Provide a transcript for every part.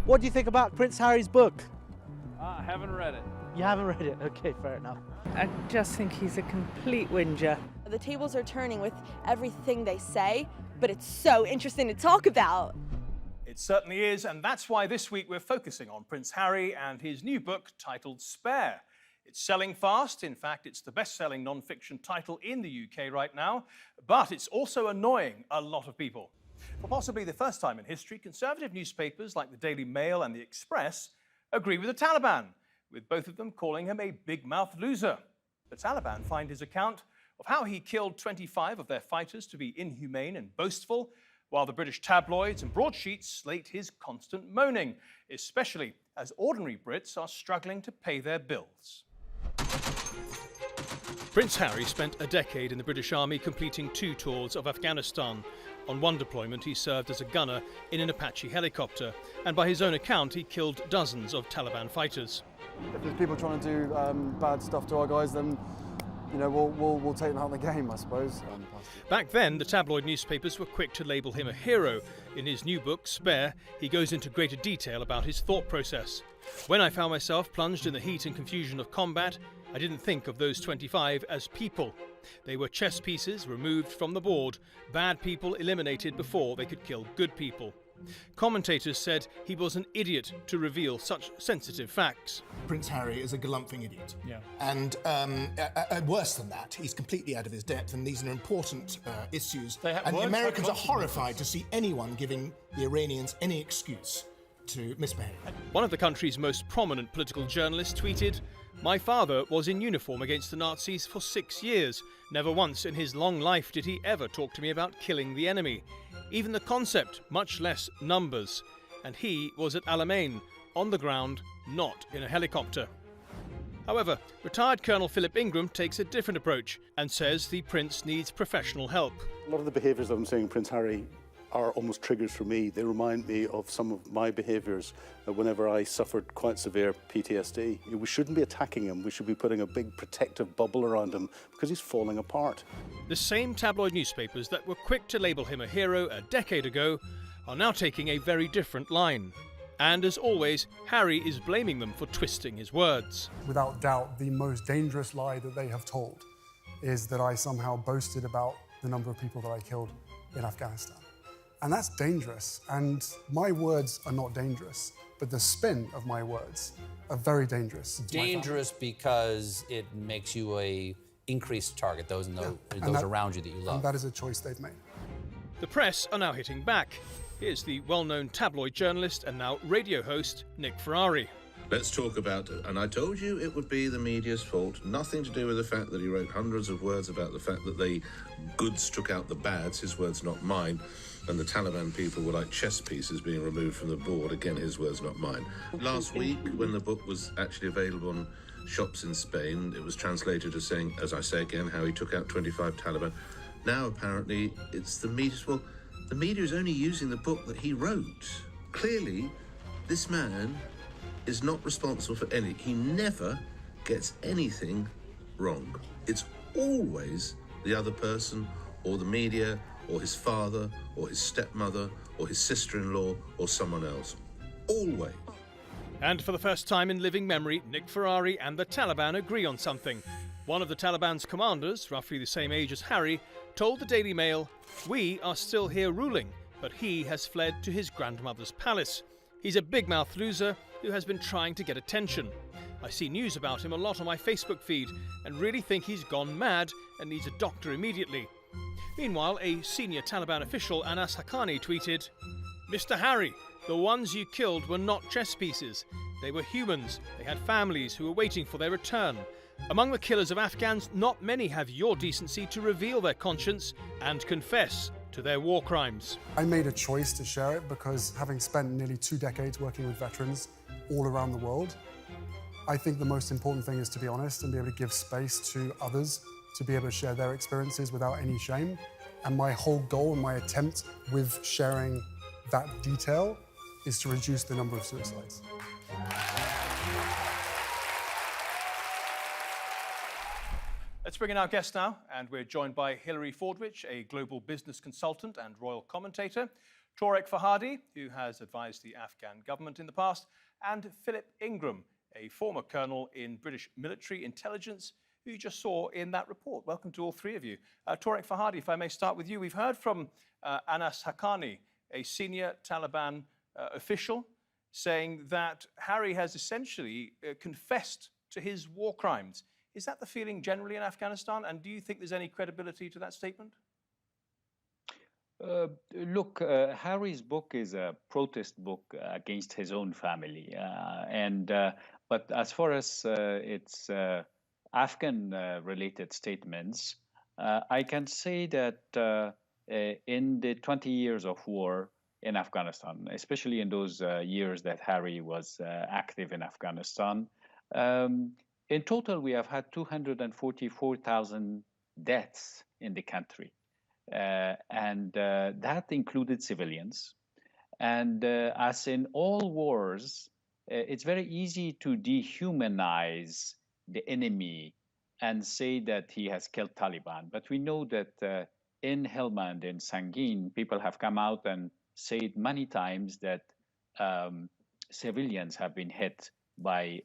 What do you think about Prince Harry's book? I haven't read it. You haven't read it? Okay, fair enough. I just think he's a complete whinger. The tables are turning with everything they say, but it's so interesting to talk about. It certainly is, and that's why this week we're focusing on Prince Harry and his new book titled Spare. It's selling fast. In fact, it's the best-selling non-fiction title in the UK right now, but it's also annoying a lot of people. For possibly the first time in history, conservative newspapers like the Daily Mail and the Express agree with the Taliban, with both of them calling him a big-mouthed loser. The Taliban find his account of how he killed 25 of their fighters to be inhumane and boastful, while the British tabloids and broadsheets slate his constant moaning, especially as ordinary Brits are struggling to pay their bills. Prince Harry spent a decade in the British Army completing 2 tours of Afghanistan. On one deployment, he served as a gunner in an Apache helicopter, and by his own account, he killed dozens of Taliban fighters. If there's people trying to do bad stuff to our guys, then we'll take them out of the game, I suppose. Back then, the tabloid newspapers were quick to label him a hero. In his new book, Spare, he goes into greater detail about his thought process. When I found myself plunged in the heat and confusion of combat, I didn't think of those 25 as people. They were chess pieces removed from the board, bad people eliminated before they could kill good people. Commentators said he was an idiot to reveal such sensitive facts. Prince Harry is a galumphing idiot. Yeah. And worse than that, he's completely out of his depth, and these are important issues. And the Americans are horrified to see anyone giving the Iranians any excuse to misbehave. One of the country's most prominent political journalists tweeted, "My father was in uniform against the Nazis for 6 years. Never once in his long life did he ever talk to me about killing the enemy. Even the concept, much less numbers. And he was at Alamein, on the ground, not in a helicopter." However, retired Colonel Philip Ingram takes a different approach and says the prince needs professional help. A lot of the behaviours that I'm seeing in Prince Harry are almost triggers for me. They remind me of some of my behaviours whenever I suffered quite severe PTSD. We shouldn't be attacking him. We should be putting a big protective bubble around him because he's falling apart. The same tabloid newspapers that were quick to label him a hero a decade ago are now taking a very different line. And as always, Harry is blaming them for twisting his words. Without doubt, the most dangerous lie that they have told is that I somehow boasted about the number of people that I killed in Afghanistan. And that's dangerous, and my words are not dangerous, but the spin of my words are very dangerous. Dangerous because it makes you a increased target, those around you that you love. And that is a choice they've made. The press are now hitting back. Here's the well-known tabloid journalist and now radio host, Nick Ferrari. Let's talk about it. And I told you it would be the media's fault. Nothing to do with the fact that he wrote hundreds of words about the fact that the goods took out the bads, his words, not mine. And the Taliban people were like chess pieces being removed from the board. Again, his words, not mine. Last week, when the book was actually available on shops in Spain, it was translated as saying, as I say again, how he took out 25 Taliban. Now, apparently, it's the media. Well, the media is only using the book that he wrote. Clearly, this man is not responsible for any. He never gets anything wrong. It's always the other person or the media or his father or his stepmother or his sister-in-law or someone else. Always. And for the first time in living memory, Nick Ferrari and the Taliban agree on something. One of the Taliban's commanders, roughly the same age as Harry, told the Daily Mail, "We are still here ruling, but he has fled to his grandmother's palace. He's a big-mouthed loser who has been trying to get attention. I see news about him a lot on my Facebook feed and really think he's gone mad and needs a doctor immediately." Meanwhile, a senior Taliban official, Anas Haqqani, tweeted, "Mr. Harry, the ones you killed were not chess pieces. They were humans. They had families who were waiting for their return. Among the killers of Afghans, not many have your decency to reveal their conscience and confess to their war crimes." I made a choice to share it because having spent nearly 2 decades working with veterans all around the world, I think the most important thing is to be honest and be able to give space to others to be able to share their experiences without any shame. And my whole goal and my attempt with sharing that detail is to reduce the number of suicides. Let's bring in our guest now, and we're joined by Hilary Fordwich, a global business consultant and royal commentator, Tariq Fahadi, who has advised the Afghan government in the past, and Philip Ingram, a former colonel in British military intelligence, who you just saw in that report. Welcome to all three of you. Tariq Fahadi, if I may start with you. We've heard from Anas Haqqani, a senior Taliban official, saying that Harry has essentially confessed to his war crimes. Is that the feeling generally in Afghanistan? And do you think there's any credibility to that statement? Look, Harry's book is a protest book against his own family. But as far as its Afghan-related statements, I can say that in the 20 years of war in Afghanistan, especially in those years that Harry was active in Afghanistan, in total, we have had 244,000 deaths in the country. And that included civilians. And as in all wars, it's very easy to dehumanize the enemy and say that he has killed Taliban. But we know that in Helmand, in Sangin, people have come out and said many times that civilians have been hit by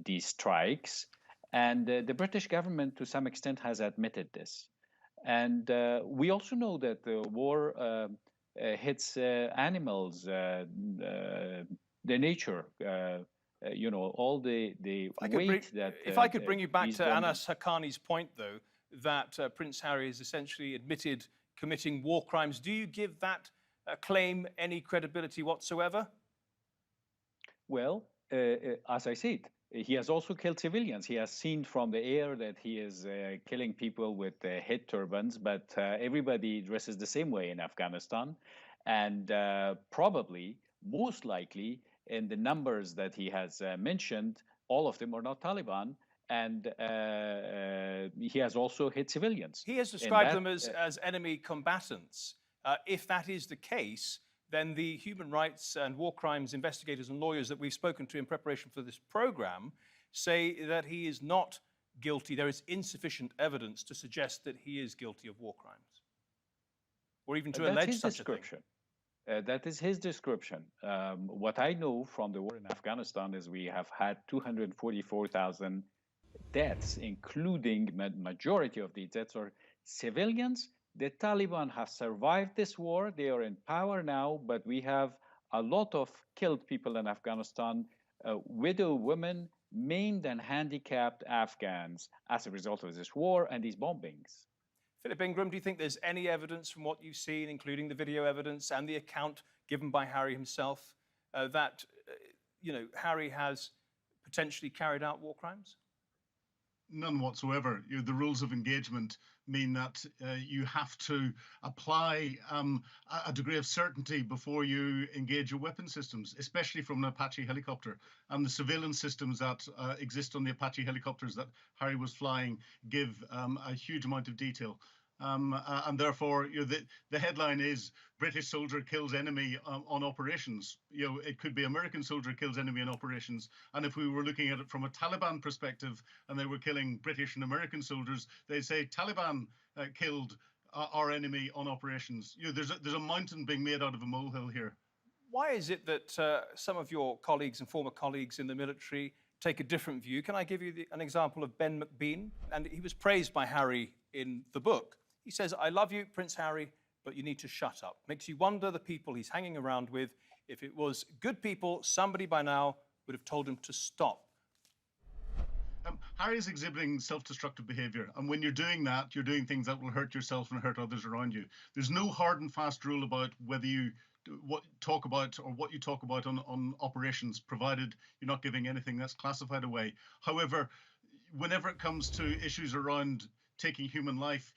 these strikes. And the British government, to some extent, has admitted this. And we also know that the war hits animals, the nature, all the weight that... If I could bring you back to Anas Haqqani's point, though, that Prince Harry has essentially admitted committing war crimes, do you give that claim any credibility whatsoever? Well, as I said, he has also killed civilians. He has seen from the air that he is killing people with head turbans, but everybody dresses the same way in Afghanistan. And probably, most likely, in the numbers that he has mentioned, all of them are not Taliban. And he has also hit civilians. He has described them as enemy combatants. If that is the case, then the human rights and war crimes investigators and lawyers that we've spoken to in preparation for this program say that he is not guilty. There is insufficient evidence to suggest that he is guilty of war crimes, or even to allege such a thing. That is his description. What I know from the war in Afghanistan is we have had 244,000 deaths, including majority of the deaths are civilians. The Taliban have survived this war. They are in power now, but we have a lot of killed people in Afghanistan, widow women, maimed and handicapped Afghans as a result of this war and these bombings. Philip Ingram, do you think there's any evidence from what you've seen, including the video evidence and the account given by Harry himself, that Harry has potentially carried out war crimes? None whatsoever. The rules of engagement mean that you have to apply a degree of certainty before you engage your weapon systems, especially from an Apache helicopter. And the surveillance systems that exist on the Apache helicopters that Harry was flying give a huge amount of detail. And therefore, the headline is British soldier kills enemy on operations. It could be American soldier kills enemy in operations. And if we were looking at it from a Taliban perspective and they were killing British and American soldiers, they'd say Taliban killed our enemy on operations. There's a mountain being made out of a molehill here. Why is it that some of your colleagues and former colleagues in the military take a different view? Can I give you an example of Ben McBean? And he was praised by Harry in the book. He says, "I love you, Prince Harry, but you need to shut up." Makes you wonder the people he's hanging around with. If it was good people, somebody by now would have told him to stop. Harry is exhibiting self-destructive behavior. And when you're doing that, you're doing things that will hurt yourself and hurt others around you. There's no hard and fast rule about whether you what you talk about on operations, provided you're not giving anything that's classified away. However, whenever it comes to issues around taking human life,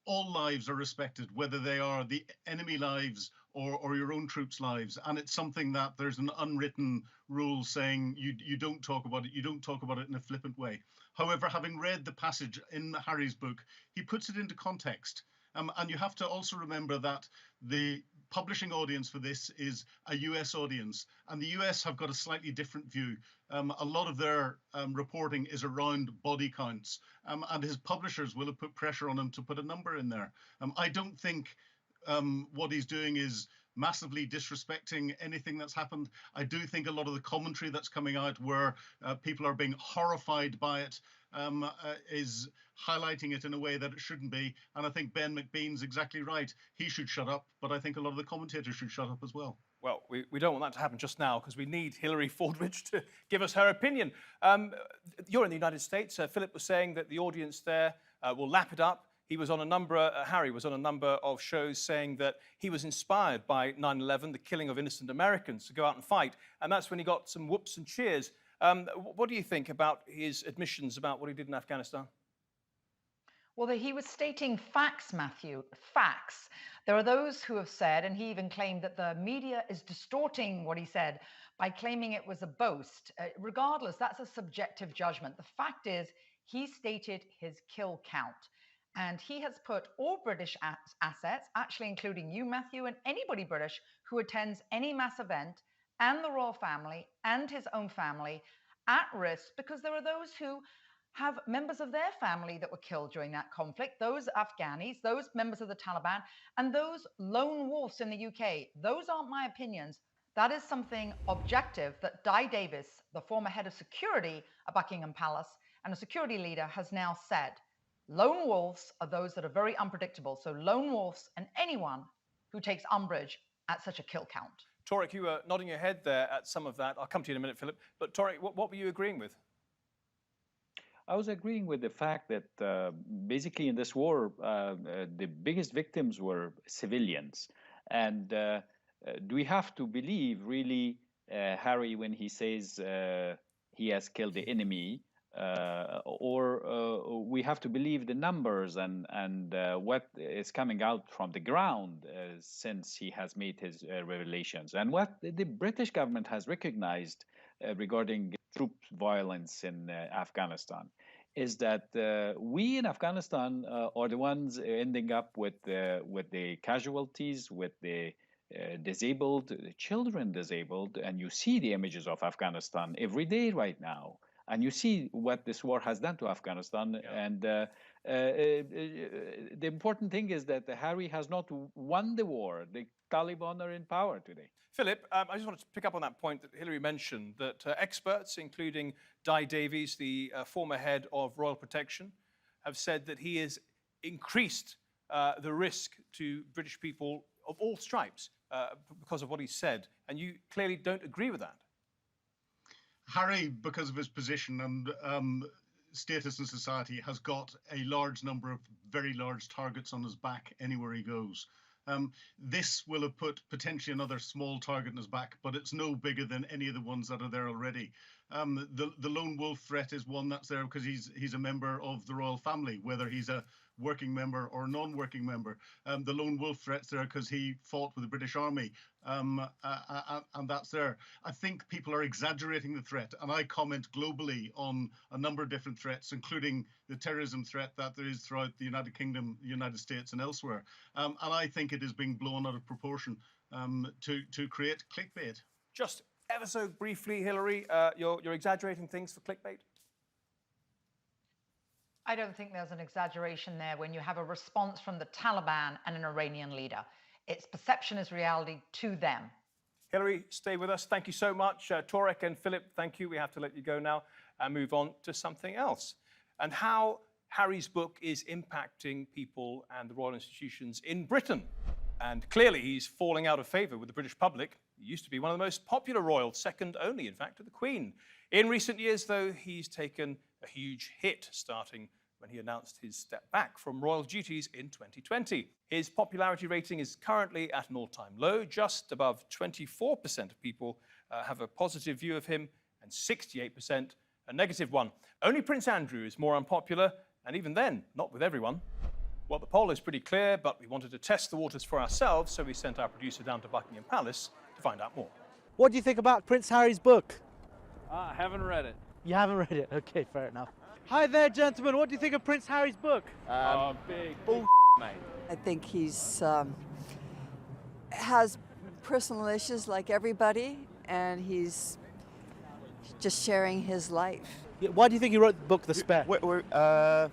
all lives are respected, whether they are the enemy lives or your own troops' lives. And it's something that there's an unwritten rule saying you don't talk about it. You don't talk about it in a flippant way. However, having read the passage in Harry's book, he puts it into context. And you have to also remember that the publishing audience for this is a US audience, and the US have got a slightly different view. A lot of their reporting is around body counts, and his publishers will have put pressure on him to put a number in there. I don't think what he's doing is massively disrespecting anything that's happened. I do think a lot of the commentary that's coming out where people are being horrified by it is highlighting it in a way that it shouldn't be. And I think Ben McBean's exactly right. He should shut up, but I think a lot of the commentators should shut up as well. Well, we don't want that to happen just now because we need Hillary Fordwich to give us her opinion. You're in the United States. Philip was saying that the audience there will lap it up. He was on a number, Harry was on a number of shows saying that he was inspired by 9/11, the killing of innocent Americans, to go out and fight. And that's when he got some whoops and cheers. What do you think about his admissions about what he did in Afghanistan? Well, he was stating facts, Matthew, facts. There are those who have said, and he even claimed, that the media is distorting what he said by claiming it was a boast. Regardless, that's a subjective judgment. The fact is, he stated his kill count. And he has put all British assets, actually including you, Matthew, and anybody British who attends any mass event, and the royal family and his own family, at risk, because there are those who have members of their family that were killed during that conflict, those Afghanis, those members of the Taliban, and those lone wolves in the UK. Those aren't my opinions. That is something objective that Di Davis, the former head of security at Buckingham Palace and a security leader, has now said. Lone wolves are those that are very unpredictable. So lone wolves and anyone who takes umbrage at such a kill count. Torek, you were nodding your head there at some of that. I'll come to you in a minute, Philip. But Torek, what were you agreeing with? I was agreeing with the fact that basically in this war, the biggest victims were civilians. And do we have to believe, really, Harry, when he says he has killed the enemy? Or we have to believe the numbers and what is coming out from the ground since he has made his revelations, and what the British government has recognized regarding troop violence in Afghanistan is that we in Afghanistan are the ones ending up with the casualties, with the disabled, the children disabled, and you see the images of Afghanistan every day right now. And you see what this war has done to Afghanistan. Yeah. And the important thing is that Harry has not won the war. The Taliban are in power today. Philip, I just wanted to pick up on that point that Hillary mentioned, that experts, including Di Davies, the former head of Royal Protection, have said that he has increased the risk to British people of all stripes because of what he said. And you clearly don't agree with that. Harry, because of his position and status in society, has got a large number of very large targets on his back anywhere he goes. This will have put potentially another small target in his back, but it's no bigger than any of the ones that are there already. The lone wolf threat is one that's there because he's a member of the royal family, whether he's a working member or non-working member. The lone wolf threat's there because he fought with the British Army, and that's there. I think people are exaggerating the threat, and I comment globally on a number of different threats, including the terrorism threat that there is throughout the United Kingdom, the United States, and elsewhere. And I think it is being blown out of proportion to create clickbait. Just ever so briefly, Hillary, you're exaggerating things for clickbait? I don't think there's an exaggeration there when you have a response from the Taliban and an Iranian leader. Its perception is reality to them. Hillary, stay with us. Thank you so much. Torek and Philip, thank you. We have to let you go now and move on to something else. And how Harry's book is impacting people and the royal institutions in Britain. And clearly he's falling out of favour with the British public. He used to be one of the most popular royals, second only, in fact, to the Queen. In recent years, though, he's taken a huge hit, starting when he announced his step back from royal duties in 2020. His popularity rating is currently at an all-time low. Just above 24% of people have a positive view of him, and 68% a negative one. Only Prince Andrew is more unpopular, and even then, not with everyone. Well, the poll is pretty clear, but we wanted to test the waters for ourselves, so we sent our producer down to Buckingham Palace to find out more. What do you think about Prince Harry's book? I haven't read it. You haven't read it? Okay, fair enough. Hi there, gentlemen. What do you think of Prince Harry's book? Big bull, mate. I think he's has personal issues like everybody, and he's just sharing his life. Yeah, why do you think he wrote the book The Spare?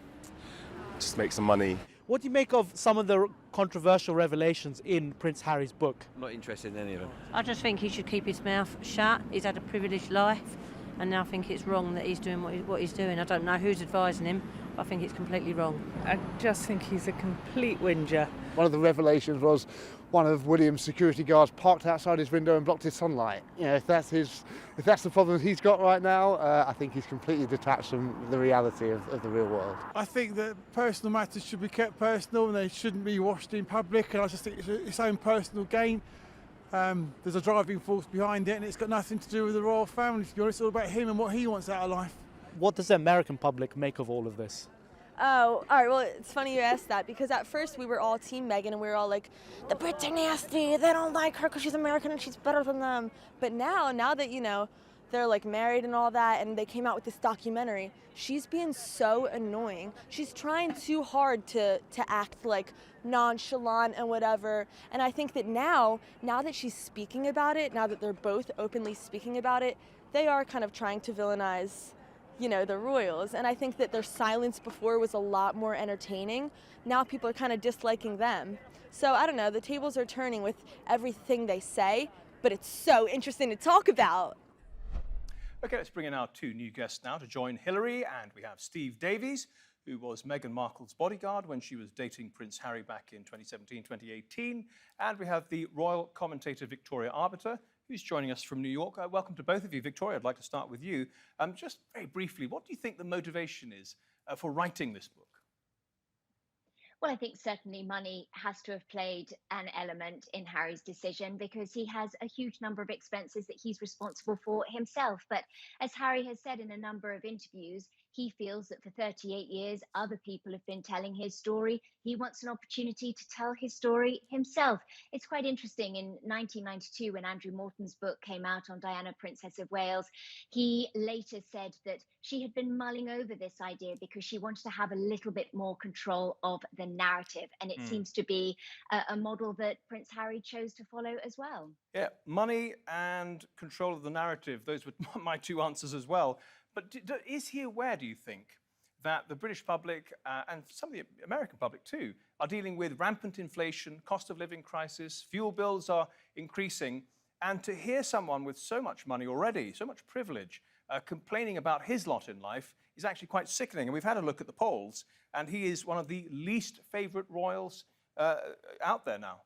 Just make some money. What do you make of some of the controversial revelations in Prince Harry's book? I'm not interested in any of them. I just think he should keep his mouth shut. He's had a privileged life, and I think it's wrong that he's doing what he's doing. I don't know who's advising him, but I think it's completely wrong. I just think he's a complete whinger. One of the revelations was one of William's security guards parked outside his window and blocked his sunlight. You know, if that's the problem he's got right now, I think he's completely detached from the reality of the real world. I think that personal matters should be kept personal and they shouldn't be washed in public, and I just think it's its own personal gain. There's a driving force behind it, and it's got nothing to do with the royal family, to be honest. It's all about him and what he wants out of life. What does the American public make of all of this? Oh, all right, well, it's funny you asked that, because at first we were all Team Meghan, and we were all like, the Brits are nasty, they don't like her because she's American and she's better than them. But now that, you know, they're like married and all that, and they came out with this documentary, she's being so annoying. She's trying too hard to act like nonchalant and whatever. And I think that now that she's speaking about it, now that they're both openly speaking about it, they are kind of trying to villainize, you know, the royals. And I think that their silence before was a lot more entertaining. Now people are kind of disliking them. So I don't know, the tables are turning with everything they say, but it's so interesting to talk about. Okay, let's bring in our two new guests now to join Hillary, and we have Steve Davies, who was Meghan Markle's bodyguard when she was dating Prince Harry back in 2017, 2018. And we have the royal commentator Victoria Arbiter, who's joining us from New York. Welcome to both of you. Victoria, I'd like to start with you. Just very briefly, what do you think the motivation is for writing this book? Well, I think certainly money has to have played an element in Harry's decision, because he has a huge number of expenses that he's responsible for himself. But as Harry has said in a number of interviews, he feels that for 38 years, other people have been telling his story. He wants an opportunity to tell his story himself. It's quite interesting. In 1992, when Andrew Morton's book came out on Diana, Princess of Wales, he later said that she had been mulling over this idea because she wanted to have a little bit more control of the narrative. And it seems to be a model that Prince Harry chose to follow as well. Yeah, money and control of the narrative. Those were my two answers as well. But is he aware, do you think, that the British public and some of the American public too are dealing with rampant inflation, cost of living crisis, fuel bills are increasing, and to hear someone with so much money already, so much privilege, complaining about his lot in life is actually quite sickening. And we've had a look at the polls, and he is one of the least favourite royals out there now.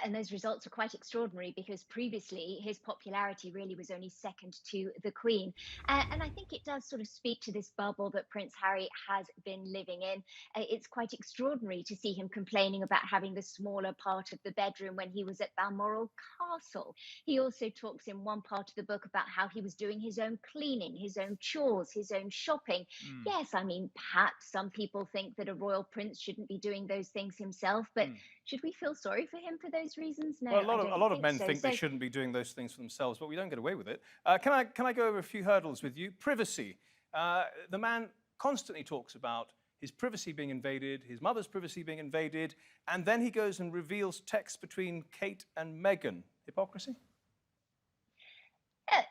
And those results are quite extraordinary, because previously his popularity really was only second to the Queen. And I think it does sort of speak to this bubble that Prince Harry has been living in. It's quite extraordinary to see him complaining about having the smaller part of the bedroom when he was at Balmoral Castle. He also talks in one part of the book about how he was doing his own cleaning, his own chores, his own shopping. Yes, I mean, perhaps some people think that a royal prince shouldn't be doing those things himself, but should we feel sorry for him for those reasons? No, well, a lot of men think they shouldn't be doing those things for themselves, but we don't get away with it. Can I go over a few hurdles with you? Privacy. The man constantly talks about his privacy being invaded, his mother's privacy being invaded, and then he goes and reveals texts between Kate and Meghan. Hypocrisy?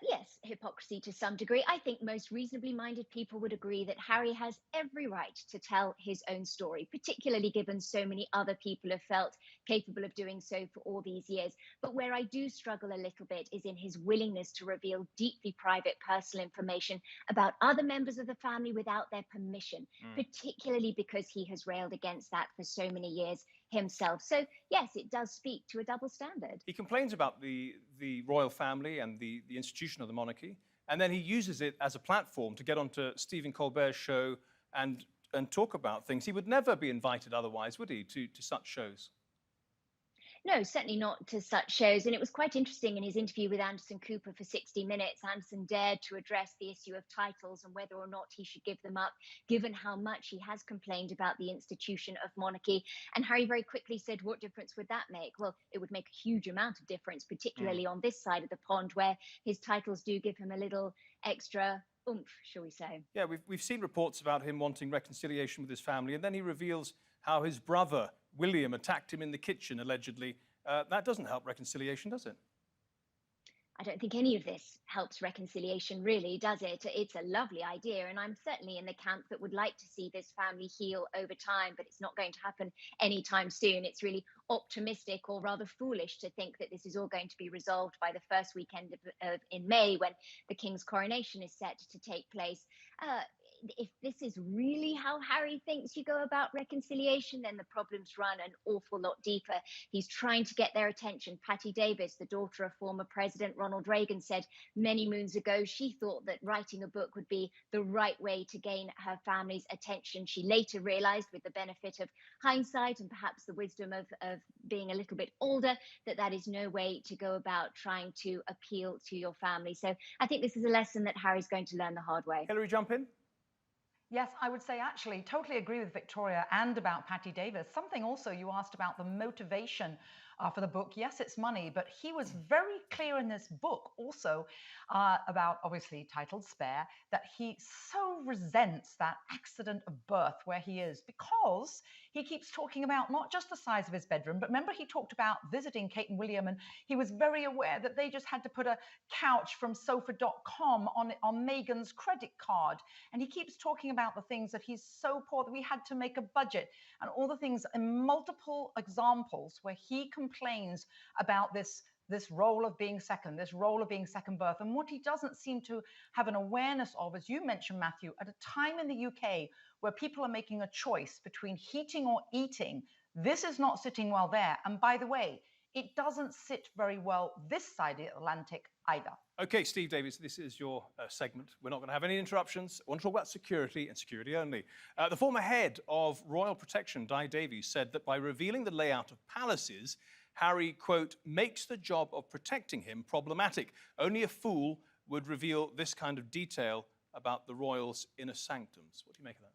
Yes, hypocrisy to some degree. I think most reasonably minded people would agree that Harry has every right to tell his own story, particularly given so many other people have felt capable of doing so for all these years. But where I do struggle a little bit is in his willingness to reveal deeply private personal information about other members of the family without their permission, particularly because he has railed against that for so many years himself. So yes, it does speak to a double standard. He complains about the royal family and the institution of the monarchy, and then he uses it as a platform to get onto Stephen Colbert's show and talk about things. He would never be invited otherwise, would he, to such shows? No, certainly not to such shows. And it was quite interesting in his interview with Anderson Cooper for 60 Minutes. Anderson dared to address the issue of titles and whether or not he should give them up, given how much he has complained about the institution of monarchy. And Harry very quickly said, what difference would that make? Well, it would make a huge amount of difference, particularly on this side of the pond, where his titles do give him a little extra oomph, shall we say. Yeah, we've seen reports about him wanting reconciliation with his family, and then he reveals how his brother William attacked him in the kitchen, allegedly. That doesn't help reconciliation, does it? I don't think any of this helps reconciliation, really, does it? It's a lovely idea, and I'm certainly in the camp that would like to see this family heal over time, but it's not going to happen anytime soon. It's really optimistic, or rather foolish, to think that this is all going to be resolved by the first weekend in May, when the King's coronation is set to take place. If this is really how Harry thinks you go about reconciliation, then the problems run an awful lot deeper. He's trying to get their attention. Patty Davis, the daughter of former President Ronald Reagan, said many moons ago she thought that writing a book would be the right way to gain her family's attention. She later realized, with the benefit of hindsight and perhaps the wisdom of being a little bit older, that that is no way to go about trying to appeal to your family. So I think this is a lesson that Harry's going to learn the hard way. Hillary, jump in. Yes, I would say actually totally agree with Victoria and about Patty Davis. Something also you asked about the motivation for the book. Yes, it's money, but he was very clear in this book also about, obviously titled Spare, that he so resents that accident of birth where he is, because he keeps talking about not just the size of his bedroom, but remember he talked about visiting Kate and William, and he was very aware that they just had to put a couch from sofa.com on Meghan's credit card. And he keeps talking about the things that he's so poor that we had to make a budget, and all the things in multiple examples where he complains about this role of being second, this role of being second birth. And what he doesn't seem to have an awareness of, as you mentioned, Matthew, at a time in the UK where people are making a choice between heating or eating, this is not sitting well there. And by the way, it doesn't sit very well this side of the Atlantic either. Okay, Steve Davis, this is your segment. We're not going to have any interruptions. I want to talk about security and security only. The former head of Royal Protection, Di Davies, said that by revealing the layout of palaces, Harry, quote, makes the job of protecting him problematic. Only a fool would reveal this kind of detail about the royals' inner sanctums. What do you make of that?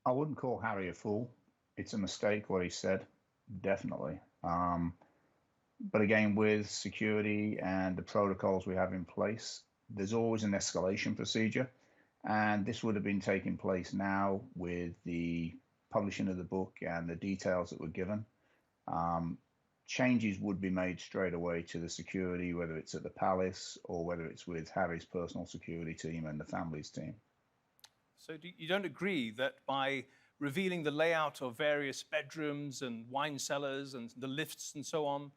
I wouldn't call Harry a fool. It's a mistake what he said, definitely. But again, with security and the protocols we have in place, there's always an escalation procedure. And this would have been taking place now with the publishing of the book and the details that were given. Changes would be made straight away to the security, whether it's at the palace or whether it's with Harry's personal security team and the family's team. So you don't agree that by revealing the layout of various bedrooms and wine cellars and the lifts and so on,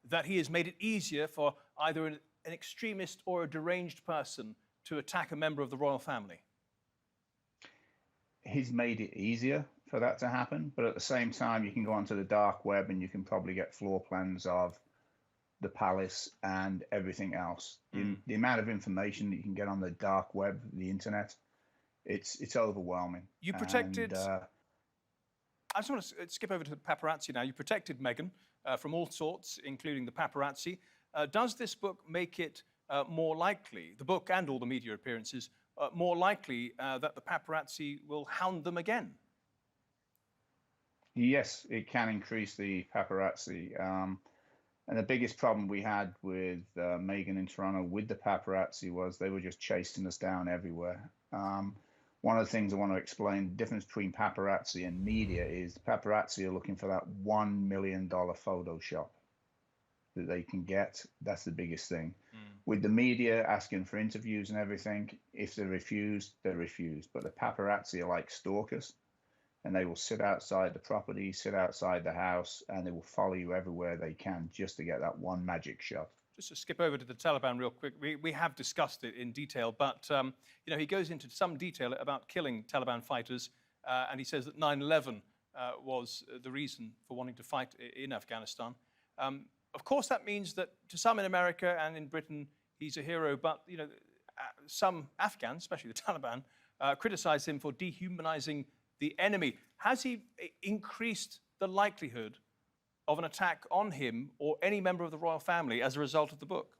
that he has made it easier for either an extremist or a deranged person to attack a member of the royal family? He's made it easier for that to happen, but at the same time, you can go onto the dark web and you can probably get floor plans of the palace and everything else. The amount of information that you can get on the dark web, the internet, it's overwhelming. You protected... I just want to skip over to the paparazzi now. You protected Meghan from all sorts, including the paparazzi. Does this book make it more likely, the book and all the media appearances, more likely that the paparazzi will hound them again? Yes, it can increase the paparazzi. And the biggest problem we had with Meghan in Toronto with the paparazzi was they were just chasing us down everywhere. One of the things I want to explain, the difference between paparazzi and media is paparazzi are looking for that $1 million Photoshop that they can get. That's the biggest thing. With the media asking for interviews and everything, if they're refused, they're refused. But the paparazzi are like stalkers, and they will sit outside the property, sit outside the house, and they will follow you everywhere they can just to get that one magic shot. Just to skip over to the Taliban real quick, we have discussed it in detail, but you know, he goes into some detail about killing Taliban fighters, and he says that 9/11 was the reason for wanting to fight in Afghanistan. Of course, that means that to some in America and in Britain, he's a hero, but you know, some Afghans, especially the Taliban, criticize him for dehumanizing the enemy. Has he increased the likelihood of an attack on him or any member of the royal family as a result of the book?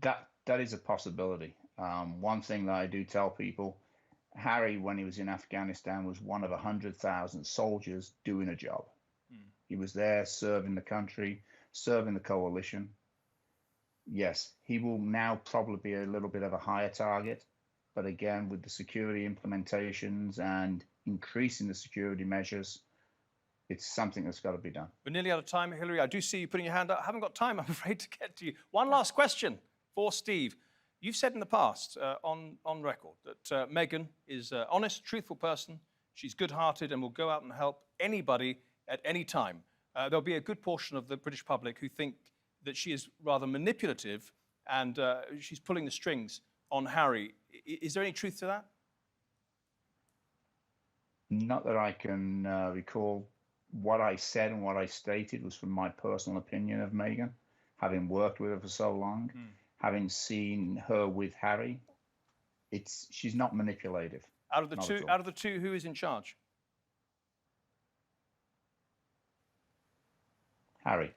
That is a possibility. One thing that I do tell people, Harry, when he was in Afghanistan, was one of 100,000 soldiers doing a job. He was there serving the country, serving the coalition. Yes, he will now probably be a little bit of a higher target, but again, with the security implementations and increasing the security measures, it's something that's got to be done. We're nearly out of time, Hillary. I do see you putting your hand up. I haven't got time, I'm afraid, to get to you. One last question for Steve. You've said in the past, on record, that Meghan is an honest, truthful person. She's good-hearted and will go out and help anybody at any time. There'll be a good portion of the British public who think that she is rather manipulative and she's pulling the strings on Harry. Is there any truth to that? Not that I can recall. What I said and what I stated was from my personal opinion of Meghan, having worked with her for so long, having seen her with Harry. She's not manipulative. Out of the two, who is in charge? Harry.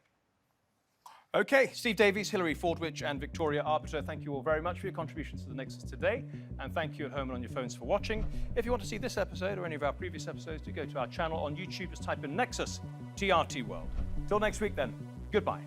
Okay, Steve Davies, Hillary Fordwich, and Victoria Arbiter, thank you all very much for your contributions to the Nexus today, and thank you at home and on your phones for watching. If you want to see this episode or any of our previous episodes, do go to our channel on YouTube. Just type in Nexus TRT World. Till next week then, goodbye.